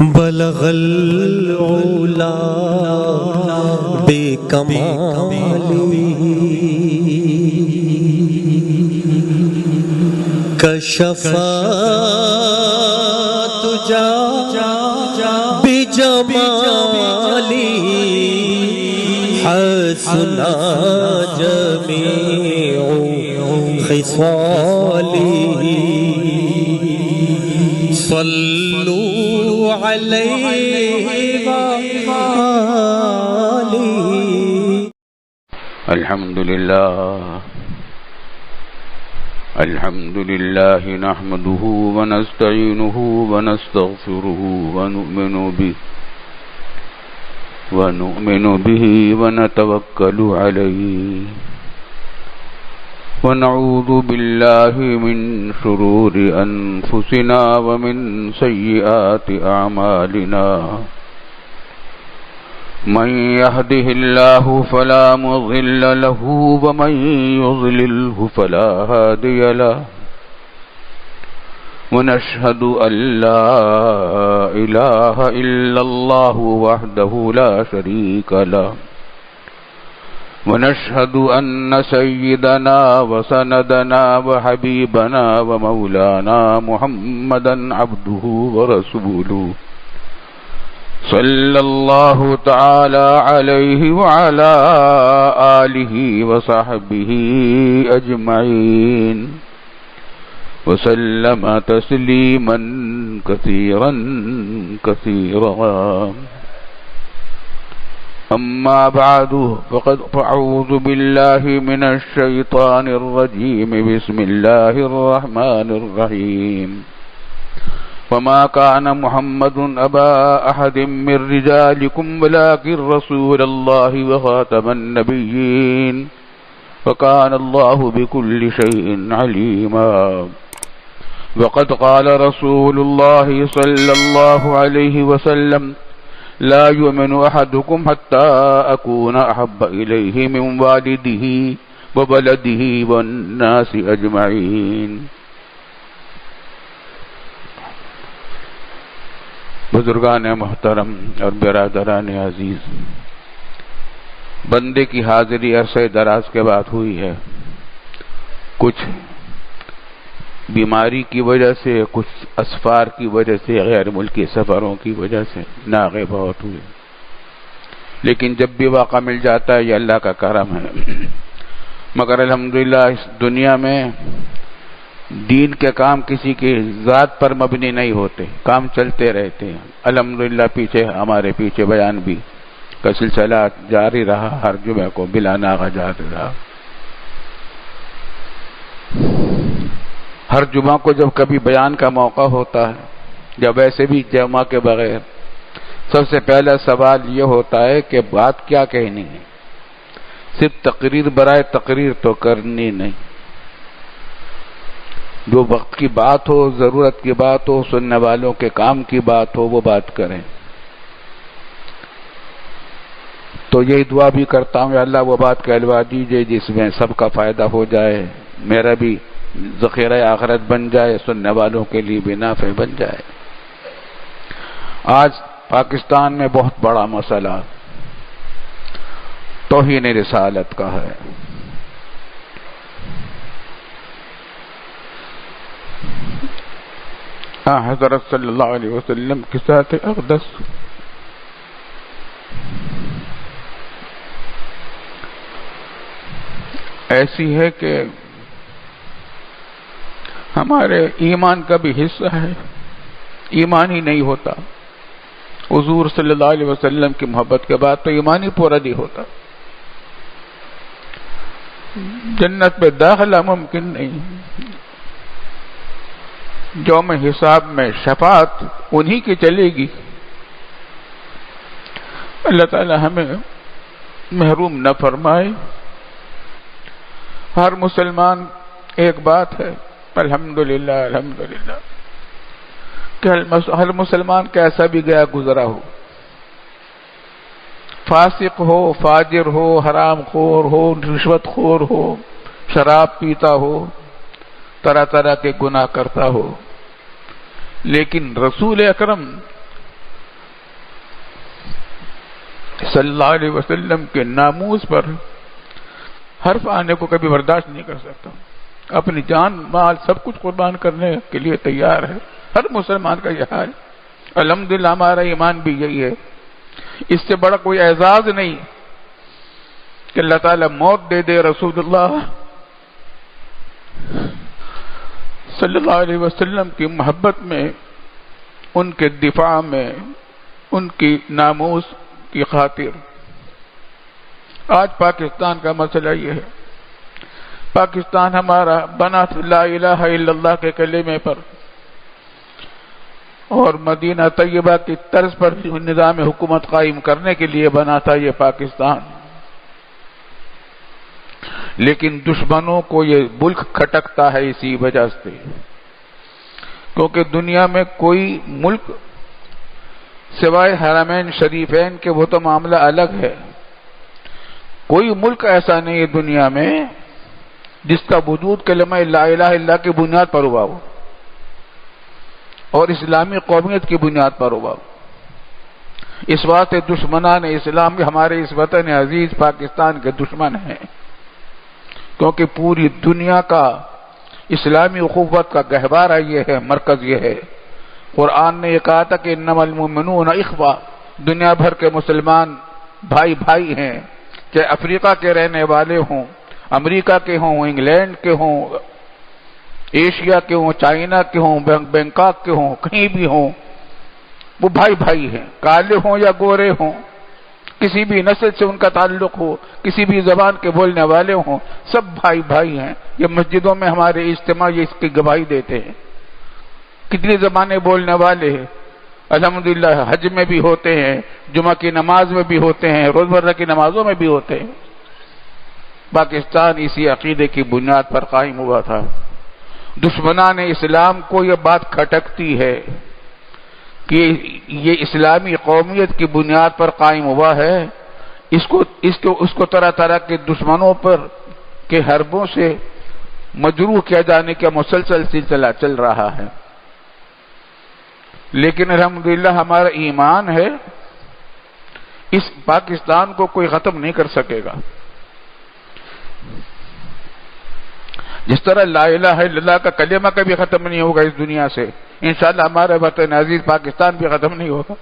بلغ العلا بکمالی کشف تجا بجمالی حسن جمیع خصالی صلوا علیہ وآلہ. الحمد لله نحمده ونستعينه ونستغفره ونؤمن به ونتوكل عليه ونعوذ بالله من شرور أنفسنا ومن سيئات أعمالنا. من يهده الله فلا مضل له ومن يضلله فلا هادي له. ونشهد أن لا إله إلا الله وحده لا شريك له. ونشهد أن سيدنا وسندنا وحبيبنا ومولانا محمدا عبده ورسوله صلى الله تعالى عليه وعلى آله وصحبه أجمعين وسلم تسليما كثيرا كثيرا. أما بعد فأعوذ بالله من الشيطان الرجيم. بسم الله الرحمن الرحيم. وما كان محمد أبا أحد من رجالكم ولكن رسول الله وخاتم النبيين وكان الله بكل شيء عليما. وقد قال رسول الله صلى الله عليه وسلم لا يؤمن أحدكم حتى أكون أحب إليه من والده وولده والناس أجمعين. بزرگان محترم اور برادران عزیز، بندے کی حاضری عرصہ دراز کے بعد ہوئی ہے. کچھ بیماری کی وجہ سے، کچھ اسفار کی وجہ سے، غیر ملکی سفروں کی وجہ سے ناغے بہت ہوئے، لیکن جب بھی موقع مل جاتا ہے یہ اللہ کا کرم ہے. مگر الحمدللہ اس دنیا میں دین کے کام کسی کی ذات پر مبنی نہیں ہوتے، کام چلتے رہتے ہیں. الحمدللہ ہمارے پیچھے بیان بھی کا سلسلہ جاری رہا، ہر جمعہ کو بلا ناغہ جاری رہا. ہر جمعہ کو جب کبھی بیان کا موقع ہوتا ہے، جب ویسے بھی جمعہ کے بغیر، سب سے پہلا سوال یہ ہوتا ہے کہ بات کیا کہنی ہے. صرف تقریر برائے تقریر تو کرنی نہیں، جو وقت کی بات ہو، ضرورت کی بات ہو، سننے والوں کے کام کی بات ہو، وہ بات کریں. تو یہی دعا بھی کرتا ہوں، یا اللہ وہ بات کہلوا دیجئے جس میں سب کا فائدہ ہو جائے، میرا بھی ذخیرہ آخرت بن جائے، سننے والوں کے لیے بھی نافع بن جائے. آج پاکستان میں بہت بڑا مسئلہ توہین رسالت کا ہے. حضرت صلی اللہ علیہ وسلم کی ذات اقدس ایسی ہے کہ ہمارے ایمان کا بھی حصہ ہے. ایمان ہی نہیں ہوتا، حضور صلی اللہ علیہ وسلم کی محبت کے بعد تو ایمان ہی پورا نہیں ہوتا. جنت میں داخلہ ممکن نہیں. یوم حساب میں شفاعت انہی کی چلے گی. اللہ تعالی ہمیں محروم نہ فرمائے. ہر مسلمان ایک بات ہے، الحمدللہ الحمدللہ، کہ ہر مسلمان کیسا بھی گیا گزرا ہو، فاسق ہو، فاجر ہو، حرام خور ہو، رشوت خور ہو، شراب پیتا ہو، طرح طرح کے گناہ کرتا ہو، لیکن رسول اکرم صلی اللہ علیہ وسلم کے ناموس پر حرف آنے کو کبھی برداشت نہیں کر سکتا. اپنی جان مال سب کچھ قربان کرنے کے لیے تیار ہے. ہر مسلمان کا یہ حال. الحمدللہ ہمارا ایمان بھی یہی ہے. اس سے بڑا کوئی اعزاز نہیں کہ اللہ تعالیٰ موت دے دے رسول اللہ صلی اللہ علیہ وسلم کی محبت میں، ان کے دفاع میں، ان کی ناموس کی خاطر. آج پاکستان کا مسئلہ یہ ہے. پاکستان ہمارا بنا تھا لا الہ الا اللہ کے کلمے پر اور مدینہ طیبہ کی طرز پر نظام حکومت قائم کرنے کے لیے بنا تھا یہ پاکستان. لیکن دشمنوں کو یہ ملک کھٹکتا ہے اسی وجہ سے، کیونکہ دنیا میں کوئی ملک سوائے حرمین شریفین کے وہ تو معاملہ الگ ہے. کوئی ملک ایسا نہیں ہے دنیا میں جس کا وجود کلمہ لا الہ الا اللہ کی بنیاد پر ہوا ہو اور اسلامی قومیت کی بنیاد پر ہوا ہو. اس واسطے دشمنان اسلام ہمارے اس وطن عزیز پاکستان کے دشمن ہیں، کیونکہ پوری دنیا کا اسلامی اخوت کا گہوارہ یہ ہے، مرکز یہ ہے. قرآن نے یہ کہا تھا کہ انما المؤمنون اخوہ، دنیا بھر کے مسلمان بھائی بھائی ہیں، چاہے افریقہ کے رہنے والے ہوں، امریکہ کے ہوں، انگلینڈ کے ہوں، ایشیا کے ہوں، چائنا کے ہوں، بینکاک کے ہوں، کہیں بھی ہوں، وہ بھائی بھائی ہیں، کالے ہوں یا گورے ہوں، کسی بھی نسل سے ان کا تعلق ہو، کسی بھی زبان کے بولنے والے ہوں، سب بھائی بھائی ہیں. یہ مسجدوں میں ہمارے اجتماع یہ اس کی گواہی دیتے ہیں. کتنی زبانیں بولنے والے ہیں الحمدللہ، حج میں بھی ہوتے ہیں، جمعہ کی نماز میں بھی ہوتے ہیں، روزمرہ کی نمازوں میں بھی ہوتے ہیں. پاکستان اسی عقیدے کی بنیاد پر قائم ہوا تھا. دشمنان اسلام کو یہ بات کھٹکتی ہے کہ یہ اسلامی قومیت کی بنیاد پر قائم ہوا ہے، اس کو طرح طرح کے دشمنوں پر کے حربوں سے مجروح کیا جانے کا مسلسل سلسلہ چل رہا ہے. لیکن الحمدللہ ہمارا ایمان ہے اس پاکستان کو کوئی ختم نہیں کر سکے گا. جس طرح لا الہ الا اللہ کا کلمہ کبھی ختم نہیں ہوگا اس دنیا سے، انشاءاللہ ہمارے وطن عزیز پاکستان بھی ختم نہیں ہوگا.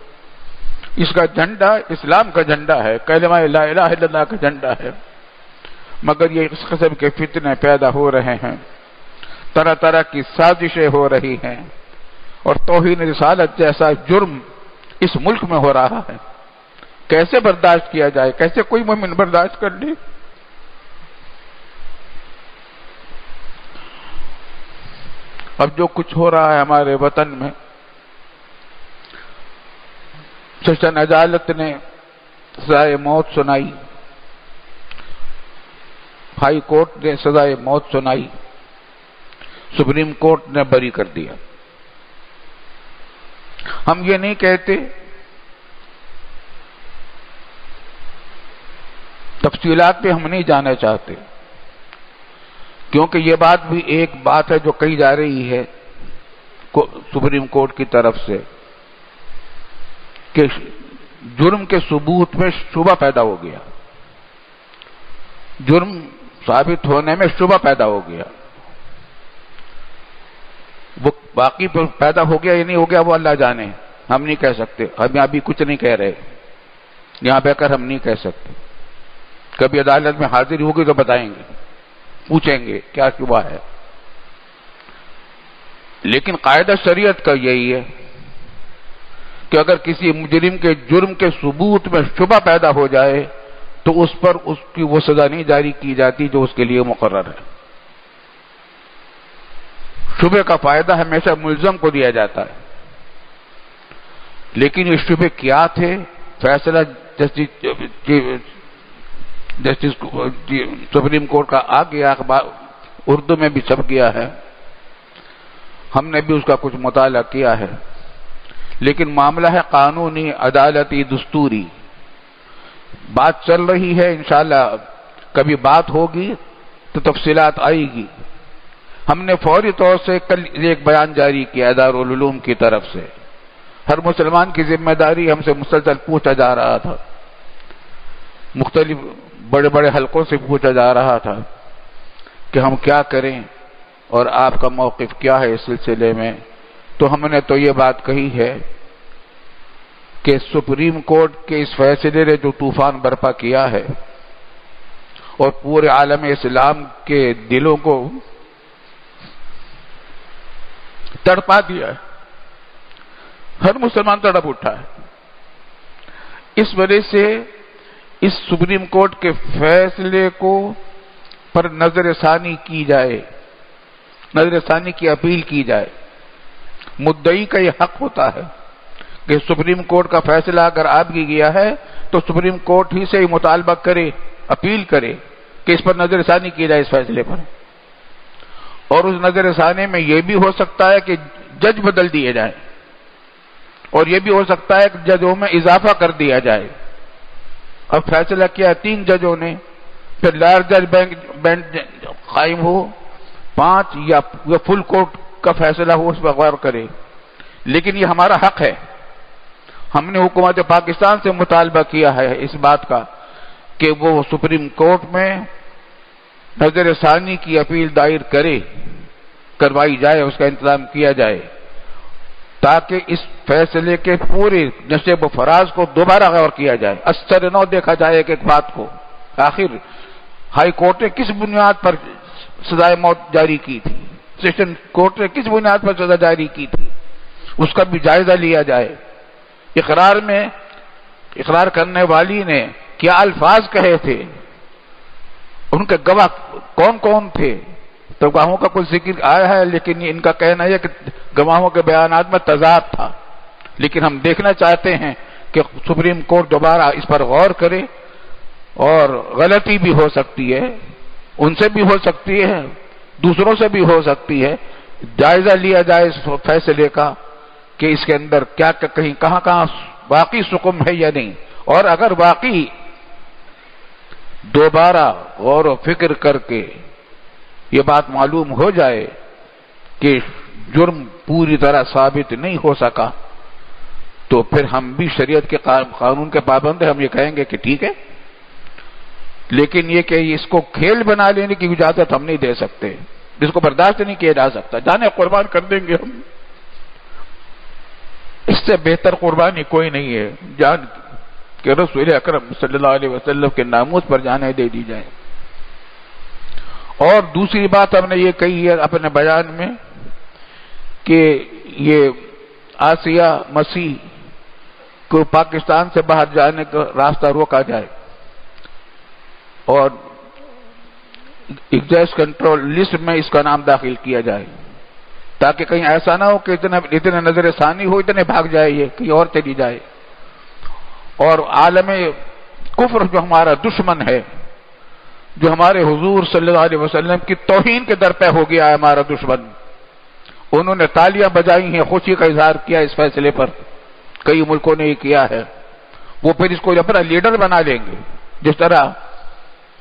اس کا جھنڈا اسلام کا جھنڈا ہے، کلمہ لا الہ الا اللہ کا جھنڈا ہے. مگر یہ اس قسم کے فتنے پیدا ہو رہے ہیں، طرح طرح کی سازشیں ہو رہی ہیں، اور توہین رسالت جیسا جرم اس ملک میں ہو رہا ہے. کیسے برداشت کیا جائے؟ کیسے کوئی مومن برداشت کر لے؟ اب جو کچھ ہو رہا ہے ہمارے وطن میں، سیشن عدالت نے سزائے موت سنائی، ہائی کورٹ نے سزائے موت سنائی، سپریم کورٹ نے بری کر دیا. ہم یہ نہیں کہتے، تفصیلات پہ ہم نہیں جانا چاہتے، کیونکہ یہ بات بھی ایک بات ہے جو کہی جا رہی ہے سپریم کورٹ کی طرف سے کہ جرم کے ثبوت میں شبہ پیدا ہو گیا، جرم ثابت ہونے میں شبہ پیدا ہو گیا. وہ باقی پیدا ہو گیا یا نہیں ہو گیا وہ اللہ جانے، ہم نہیں کہہ سکتے. ہم یہاں بھی کچھ نہیں کہہ رہے، یہاں بہ کر ہم نہیں کہہ سکتے. کبھی عدالت میں حاضری ہوگی تو بتائیں گے، پوچھیں گے کیا شبہ ہے. لیکن قاعدہ شریعت کا یہی ہے کہ اگر کسی مجرم کے جرم کے ثبوت میں شبہ پیدا ہو جائے تو اس پر اس کی وہ سزا نہیں جاری کی جاتی جو اس کے لیے مقرر ہے. شبے کا فائدہ ہمیشہ ملزم کو دیا جاتا ہے. لیکن یہ شبے کیا تھے؟ فیصلہ جسٹس سپریم کورٹ کا آ گیا، اخبار اردو میں بھی چھپ گیا ہے، ہم نے بھی اس کا کچھ مطالعہ کیا ہے. لیکن معاملہ ہے قانونی، عدالتی، دستوری. بات چل رہی ہے، انشاءاللہ کبھی بات ہوگی تو تفصیلات آئے گی. ہم نے فوری طور سے کل ایک بیان جاری کیا دارالعلوم کی طرف سے. ہر مسلمان کی ذمہ داری ہم سے مسلسل پوچھا جا رہا تھا مختلف بڑے بڑے حلقوں سے پوچھا جا رہا تھا کہ ہم کیا کریں اور آپ کا موقف کیا ہے اس سلسلے میں، تو ہم نے تو یہ بات کہی ہے کہ سپریم کورٹ کے اس فیصلے نے جو طوفان برپا کیا ہے اور پورے عالم اسلام کے دلوں کو تڑپا دیا ہے، ہر مسلمان تڑپ اٹھا ہے، اس وجہ سے اس سپریم کورٹ کے فیصلے کو پر نظر ثانی کی جائے، نظر ثانی کی اپیل کی جائے۔ مدعی کا یہ حق ہوتا ہے کہ سپریم کورٹ کا فیصلہ اگر آپ کی گیا ہے تو سپریم کورٹ ہی سے مطالبہ کرے، اپیل کرے کہ اس پر نظر ثانی کی جائے اس فیصلے پر، اور اس نظر ثانی میں یہ بھی ہو سکتا ہے کہ جج بدل دیے جائیں، اور یہ بھی ہو سکتا ہے کہ ججوں میں اضافہ کر دیا جائے۔ اب فیصلہ کیا 3 ججوں نے، پھر لارجر بینچ قائم ہو، 5 یا فل کورٹ کا فیصلہ ہو، اس پر غور کرے، لیکن یہ ہمارا حق ہے۔ ہم نے حکومت پاکستان سے مطالبہ کیا ہے اس بات کا کہ وہ سپریم کورٹ میں نظر ثانی کی اپیل دائر کروائی جائے، اس کا انتظام کیا جائے، تاکہ اس فیصلے کے پورے نشیب و فراز کو دوبارہ غور کیا جائے، اثر نو دیکھا جائے ایک ایک بات کو۔ آخر ہائی کورٹ نے کس بنیاد پر سزائے موت جاری کی تھی، سیشن کورٹ نے کس بنیاد پر سزا جاری کی تھی، اس کا بھی جائزہ لیا جائے۔ اقرار میں اقرار کرنے والی نے کیا الفاظ کہے تھے، ان کے گواہ کون کون تھے، تو گواہوں کا کوئی ذکر آیا ہے، لیکن ان کا کہنا ہے کہ گواہوں کے بیانات میں تضاد تھا، لیکن ہم دیکھنا چاہتے ہیں کہ سپریم کورٹ دوبارہ اس پر غور کرے، اور غلطی بھی ہو سکتی ہے، ان سے بھی ہو سکتی ہے، دوسروں سے بھی ہو سکتی ہے، جائزہ لیا جائے اس فیصلے کا کہ اس کے اندر کیا کہیں کہاں کہاں واقعی سکم ہے یا نہیں، اور اگر واقعی دوبارہ غور و فکر کر کے یہ بات معلوم ہو جائے کہ جرم پوری طرح ثابت نہیں ہو سکا، تو پھر ہم بھی شریعت کے قانون کے پابند ہیں، ہم یہ کہیں گے کہ ٹھیک ہے، لیکن یہ کہ اس کو کھیل بنا لینے کی اجازت ہم نہیں دے سکتے، جس کو برداشت نہیں کیا جا سکتا، جانے قربان کر دیں گے ہم، اس سے بہتر قربانی کوئی نہیں ہے جان کہ رسول اکرم صلی اللہ علیہ وسلم کے ناموس پر جانیں دے دی جائیں۔ اور دوسری بات ہم نے یہ کہی ہے اپنے بیان میں کہ یہ آسیہ مسیح کو پاکستان سے باہر جانے کا راستہ روکا جائے، اور ایگزیکٹ کنٹرول لسٹ میں اس کا نام داخل کیا جائے، تاکہ کہیں ایسا نہ ہو کہ اتنے نظر ثانی ہو، اتنے بھاگ جائے، یہ کہیں اور چلی جائے۔ اور عالم کفر جو ہمارا دشمن ہے، جو ہمارے حضور صلی اللہ علیہ وسلم کی توہین کے در پہ ہو گیا ہے ہمارا دشمن، انہوں نے تالیاں بجائی ہیں، خوشی کا اظہار کیا اس فیصلے پر، کئی ملکوں نے یہ کیا ہے، وہ پھر اس کو اپنا لیڈر بنا لیں گے، جس طرح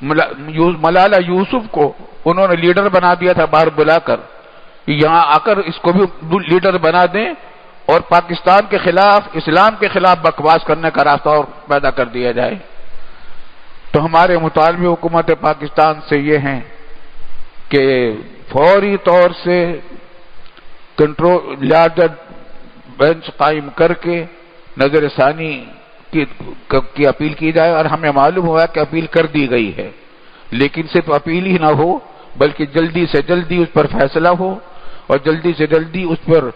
ملالہ یوسف کو انہوں نے لیڈر بنا دیا تھا باہر بلا کر، یہاں آ کر اس کو بھی لیڈر بنا دیں اور پاکستان کے خلاف، اسلام کے خلاف بکواس کرنے کا راستہ اور پیدا کر دیا جائے۔ تو ہمارے مطالبے حکومت پاکستان سے یہ ہیں کہ فوری طور سے کنٹرول لارجر بینچ قائم کر کے نظر ثانی کی اپیل کی جائے، اور ہمیں معلوم ہوا کہ اپیل کر دی گئی ہے، لیکن صرف اپیل ہی نہ ہو بلکہ جلدی سے جلدی اس پر فیصلہ ہو، اور جلدی سے جلدی اس پر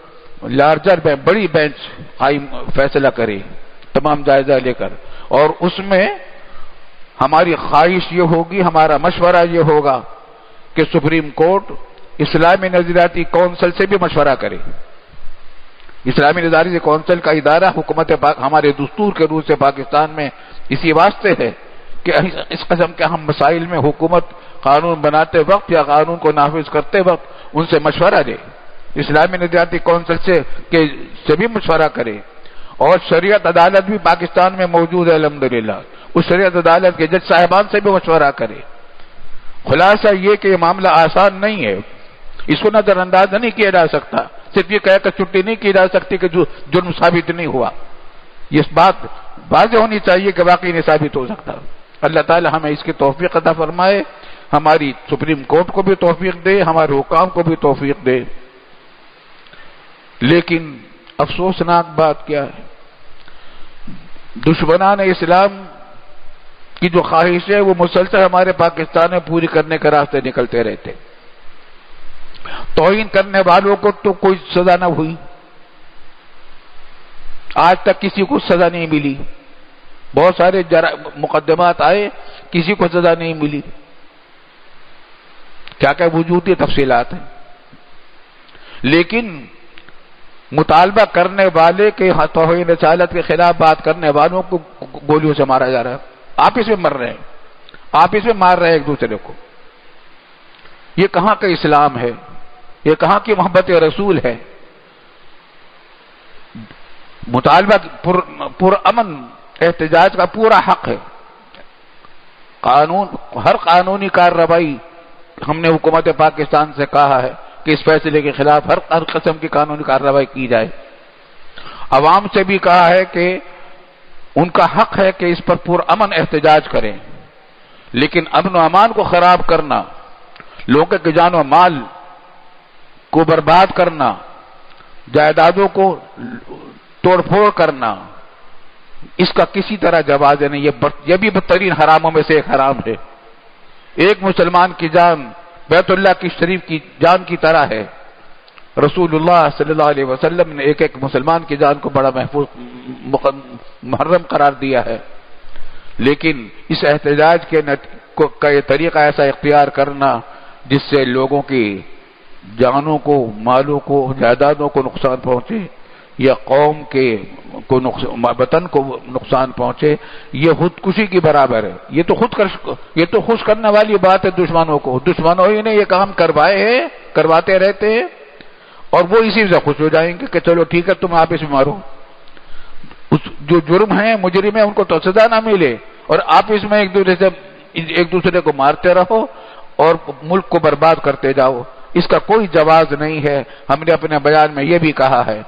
لارجر بڑی بینچ قائم فیصلہ کرے تمام جائزہ لے کر، اور اس میں ہماری خواہش یہ ہوگی، ہمارا مشورہ یہ ہوگا کہ سپریم کورٹ اسلامی نظریاتی کونسل سے بھی مشورہ کرے۔ اسلامی نظریاتی کونسل کا ادارہ حکومت ہمارے دستور کے روح سے پاکستان میں اسی واسطے ہے کہ اس قسم کے اہم مسائل میں حکومت قانون بناتے وقت یا قانون کو نافذ کرتے وقت ان سے مشورہ دے، اسلامی نظریاتی کونسل سے بھی مشورہ کرے، اور شریعت عدالت بھی پاکستان میں موجود ہے الحمدللہ، اس شریعت عدالت کے جج صاحبان سے بھی مشورہ کرے۔ خلاصہ یہ کہ یہ معاملہ آسان نہیں ہے، اس کو نظر انداز نہیں کیا جا سکتا، صرف یہ کہہ کر چھٹی نہیں کی جا سکتی کہ جو جرم ثابت نہیں ہوا، یہ بات واضح ہونی چاہیے کہ واقعی نہیں ثابت ہو سکتا۔ اللہ تعالی ہمیں اس کی توفیق عطا فرمائے، ہماری سپریم کورٹ کو بھی توفیق دے، ہمارے حکام کو بھی توفیق دے۔ لیکن افسوسناک بات کیا ہے، دشمنان اسلام کی جو خواہش ہے وہ مسلسل ہمارے پاکستان میں پوری کرنے کے راستے نکلتے رہتے۔ توہین کرنے والوں کو تو کوئی سزا نہ ہوئی، آج تک کسی کو سزا نہیں ملی، بہت سارے مقدمات آئے، کسی کو سزا نہیں ملی۔ کیا کیا وجودی تفصیلات ہیں، لیکن مطالبہ کرنے والے کے توہین رسالت کے خلاف بات کرنے والوں کو گولیوں سے مارا جا رہا ہے، آپس میں مر رہے ہیں، آپس میں مار رہے ہیں ایک دوسرے کو۔ یہ کہاں کا اسلام ہے؟ یہ کہاں کی محبت رسول ہے؟ مطالبہ پر امن احتجاج کا پورا حق ہے، قانون، ہر قانونی کارروائی ہم نے حکومت پاکستان سے کہا ہے کہ اس فیصلے کے خلاف ہر قسم کی قانونی کارروائی کی جائے۔ عوام سے بھی کہا ہے کہ ان کا حق ہے کہ اس پر پرامن احتجاج کریں، لیکن امن و امان کو خراب کرنا، لوگوں کے جان و مال کو برباد کرنا، جائیدادوں کو توڑ پھوڑ کرنا، اس کا کسی طرح جواز نہیں۔ یہ بھی بدترین حراموں میں سے ایک حرام ہے۔ ایک مسلمان کی جان بیت اللہ کی شریف کی جان کی طرح ہے۔ رسول اللہ صلی اللہ علیہ وسلم نے ایک مسلمان کی جان کو بڑا محفوظ محرم قرار دیا ہے، لیکن اس احتجاج کا یہ طریقہ ایسا اختیار کرنا جس سے لوگوں کی جانوں کو، مالوں کو، جائیدادوں کو نقصان پہنچے یا قوم کے وطن کو نقصان پہنچے، یہ خودکشی کی برابر ہے۔ یہ تو خوش کرنے والی بات ہے دشمنوں کو۔ دشمنوں ہی نے یہ کام کروائے ہیں، کرواتے رہتے ہیں، اور وہ اسی سے خوش ہو جائیں گے کہ چلو ٹھیک ہے تم آپس میں مارو۔ جو جرم ہیں، مجرم ہیں، ان کو تو سزا نہ ملے، اور آپس میں ایک دوسرے کو مارتے رہو اور ملک کو برباد کرتے جاؤ، اس کا کوئی جواز نہیں ہے۔ ہم نے اپنے بیان میں یہ بھی کہا ہے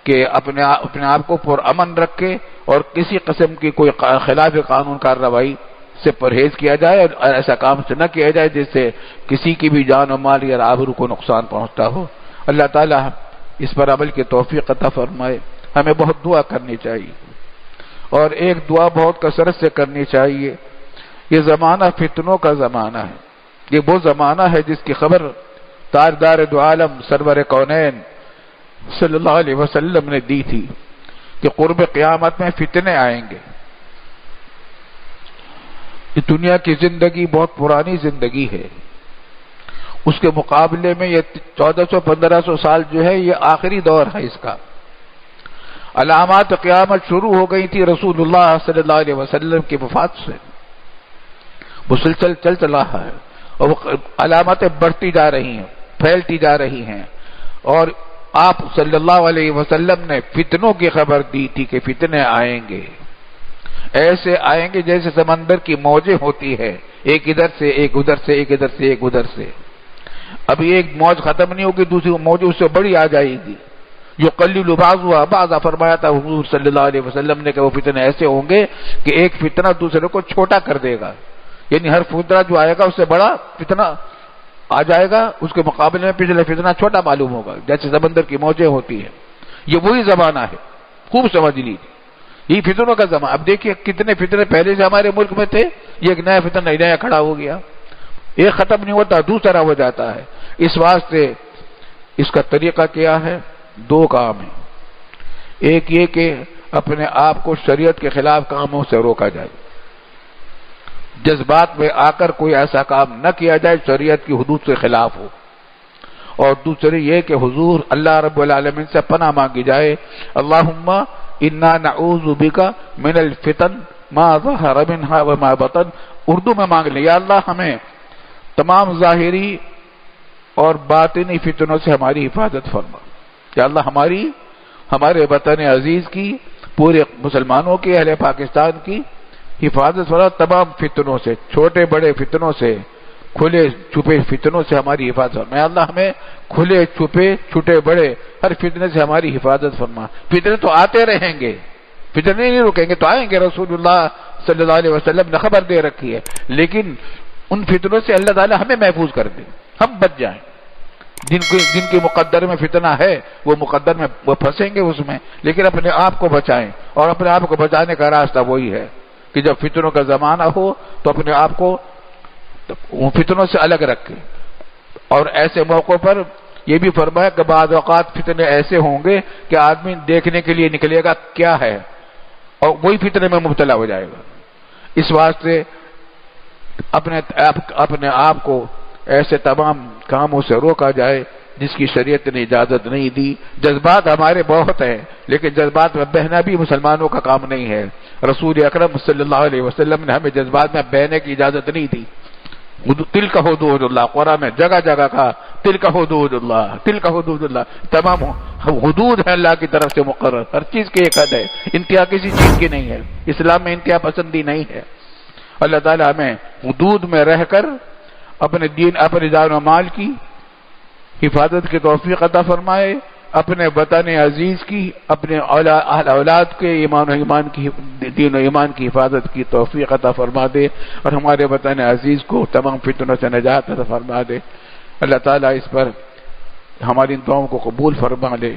کہ اپنے آپ کو پرامن رکھے اور کسی قسم کی کوئی خلاف قانون کارروائی سے پرہیز کیا جائے، اور ایسا کام سے نہ کیا جائے جس سے کسی کی بھی جان و مال یا آبرو کو نقصان پہنچتا ہو۔ اللہ تعالی اس پر عمل کی توفیق عطا فرمائے۔ ہمیں بہت دعا کرنی چاہیے، اور ایک دعا بہت کثرت سے کرنی چاہیے۔ یہ زمانہ فتنوں کا زمانہ ہے، یہ وہ زمانہ ہے جس کی خبر تاجدار دو عالم سرور کونین صلی اللہ علیہ وسلم نے دی تھی کہ قرب قیامت میں فتنے آئیں گے۔ یہ دنیا کی زندگی بہت پرانی زندگی ہے، اس کے مقابلے میں یہ 1400-1500 سال جو ہے یہ آخری دور ہے اس کا۔ علامات قیامت شروع ہو گئی تھی رسول اللہ صلی اللہ علیہ وسلم کی وفات سے، مسلسل چل رہا ہے، اور وہ علامتیں بڑھتی جا رہی ہیں، پھیلتی جا رہی ہیں، اور آپ صلی اللہ علیہ وسلم نے فتنوں کی خبر دی تھی کہ فتنے آئیں گے، ایسے آئیں گے جیسے سمندر کی موجیں ہوتی ہے، ایک ادھر سے ایک ادھر سے، ایک ادھر سے ایک ادھر سے۔ ابھی ایک موج ختم نہیں ہوگی، دوسری موج اس سے بڑی آ جائے گی۔ یقلل بعضها بعضا فرمایا تھا حضور صلی اللہ علیہ وسلم نے کہ وہ فتنے ایسے ہوں گے کہ ایک فتنہ دوسرے کو چھوٹا کر دے گا، یعنی ہر فتنہ جو آئے گا اس سے بڑا فتنہ آ جائے گا، اس کے مقابلے میں پچھلے فتنہ چھوٹا معلوم ہوگا، جیسے سمندر کی موجیں ہوتی ہیں۔ یہ وہی زمانہ ہے، خوب سمجھ لیجیے، یہ فتنوں کا زمانہ۔ اب دیکھیے کتنے فتنے پہلے سے ہمارے ملک میں تھے، یہ ایک نیا فتنہ نیا کھڑا ہو گیا، ایک ختم نہیں ہوتا دوسرا ہو جاتا ہے۔ اس واسطے اس کا طریقہ کیا ہے؟ دو کام ہیں، ایک یہ کہ اپنے آپ کو شریعت کے خلاف کاموں سے روکا جائے، جذبات میں آ کر کوئی ایسا کام نہ کیا جائے شریعت کی حدود سے خلاف ہو، اور دوسری یہ کہ حضور اللہ رب العالمین سے پناہ مانگی جائے، اللہم انا نعوذ بک من الفتن ما ظہر منها وما بطن۔ اردو میں مانگ لیں، یا اللہ ہمیں تمام ظاہری اور باطنی فتنوں سے ہماری حفاظت فرما، یا اللہ ہمارے وطن عزیز کی، پورے مسلمانوں کی، اہل پاکستان کی حفاظت فرما، تمام فتنوں سے، چھوٹے بڑے فتنوں سے، کھلے چھپے فتنوں سے ہماری حفاظت فرما۔ اللہ ہمیں کھلے چھپے چھوٹے بڑے ہر فتنے سے ہماری حفاظت فرما۔ فتنے تو آتے رہیں گے، فتنے نہیں رکیں گے، تو آئیں گے۔ رسول اللہ صلی اللہ علیہ وسلم نے خبر دے رکھی ہے، لیکن ان فتنوں سے اللہ تعالیٰ ہمیں محفوظ کر دے، ہم بچ جائیں۔ جن کے مقدر میں فتنہ ہے وہ مقدر میں وہ پھنسیں گے اس میں، لیکن اپنے آپ کو بچائیں، اور اپنے آپ کو بچانے کا راستہ وہی ہے کہ جب فتنوں کا زمانہ ہو تو اپنے آپ کو فتنوں سے الگ رکھیں۔ اور ایسے موقعوں پر یہ بھی فرمایا کہ بعض اوقات فتنے ایسے ہوں گے کہ آدمی دیکھنے کے لیے نکلے گا کیا ہے، اور وہی فتنے میں مبتلا ہو جائے گا۔ اس واسطے اپنے آپ کو ایسے تمام کاموں سے روکا جائے جس کی شریعت نے اجازت نہیں دی۔ جذبات ہمارے بہت ہیں، لیکن جذبات میں بہنا بھی مسلمانوں کا کام نہیں ہے۔ رسول اکرم صلی اللہ علیہ وسلم نے ہمیں جذبات میں بہنے کی اجازت نہیں دی۔ تلک حدود اللہ، قرآن میں جگہ جگہ کہا تلک حدود اللہ، تلک حدود اللہ، تمام حدود ہیں اللہ کی طرف سے مقرر، ہر چیز کی ایک حد ہے، انتہا کسی چیز کی نہیں ہے، اسلام میں انتہا پسندی نہیں ہے۔ اللہ تعالیٰ ہمیں حدود میں رہ کر اپنے دین، اپنے جان و مال کی حفاظت کی توفیق عطا فرمائے، اپنے وطن عزیز کی، اپنے اولاد کے دین و ایمان کی حفاظت کی توفیق عطا فرما دے، اور ہمارے وطن عزیز کو تمام فتنوں سے نجات عطا فرما دے۔ اللہ تعالیٰ اس پر ہماری دعاؤں کو قبول فرما لے۔